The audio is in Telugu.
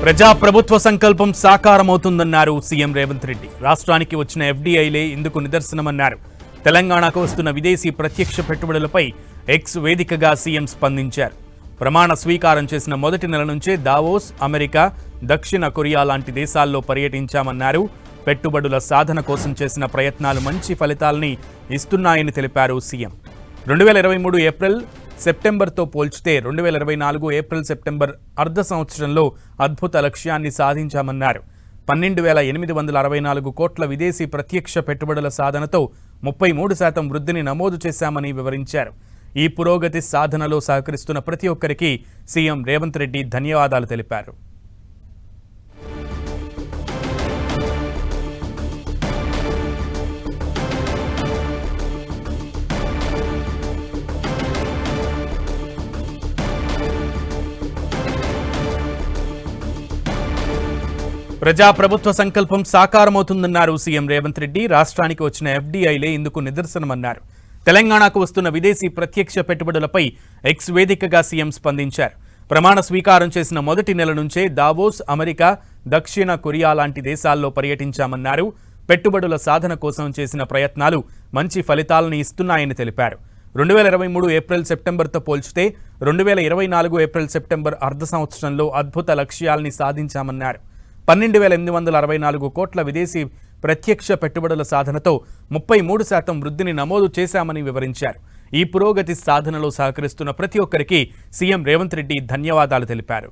ప్రజా ప్రభుత్వ సంకల్పం సాకారమవుతుందన్నారు సీఎం రేవంత్ రెడ్డి. రాష్ట్రానికి వచ్చిన ఎఫ్డీఐలే ఇందుకు నిదర్శనమన్నారు. తెలంగాణకు వస్తున్న విదేశీ ప్రత్యక్ష పెట్టుబడులపై ఎక్స్ వేదికగా సీఎం స్పందించారు. ప్రమాణ స్వీకారం చేసిన మొదటి నెల నుంచే దావోస్, అమెరికా, దక్షిణ కొరియా లాంటి దేశాల్లో పర్యటించామన్నారు. పెట్టుబడుల సాధన కోసం చేసిన ప్రయత్నాలు మంచి ఫలితాలని ఇస్తున్నాయని తెలిపారు సీఎం. 2023 ఏప్రిల్ సెప్టెంబర్తో పోల్చితే 2024 ఏప్రిల్ సెప్టెంబర్ అర్ధ సంవత్సరంలో అద్భుత లక్ష్యాన్ని సాధించామన్నారు. 12,864 కోట్ల విదేశీ ప్రత్యక్ష పెట్టుబడుల సాధనతో 33% వృద్ధిని నమోదు చేశామని వివరించారు. ఈ పురోగతి సాధనలో సహకరిస్తున్న ప్రతి ఒక్కరికి సీఎం రేవంత్ రెడ్డి ధన్యవాదాలు తెలిపారు. ప్రజా ప్రభుత్వ సంకల్పం సాకారమవుతుందన్నారు సీఎం రేవంత్ రెడ్డి. రాష్ట్రానికి వచ్చిన ఎఫ్డీఐలే ఇందుకు నిదర్శనమన్నారు. తెలంగాణకు వస్తున్న విదేశీ ప్రత్యక్ష పెట్టుబడులపై ఎక్స్ వేదికగా సీఎం స్పందించారు. ప్రమాణ స్వీకారం చేసిన మొదటి నెల నుంచే దావోస్, అమెరికా, దక్షిణ కొరియా లాంటి దేశాల్లో పర్యటించామన్నారు. పెట్టుబడుల సాధన కోసం చేసిన ప్రయత్నాలు మంచి ఫలితాలను ఇస్తున్నాయని తెలిపారు. 2023 ఏప్రిల్ సెప్టెంబర్తో పోల్చితే 2024 ఏప్రిల్ సెప్టెంబర్ అర్ధ సంవత్సరంలో అద్భుత లక్ష్యాల్ని సాధించామన్నారు. 12,864 కోట్ల విదేశీ ప్రత్యక్ష పెట్టుబడుల సాధనతో 33% వృద్ధిని నమోదు చేశామని వివరించారు. ఈ పురోగతి సాధనలో సహకరిస్తున్న ప్రతి ఒక్కరికి సీఎం రేవంత్ రెడ్డి ధన్యవాదాలు తెలిపారు.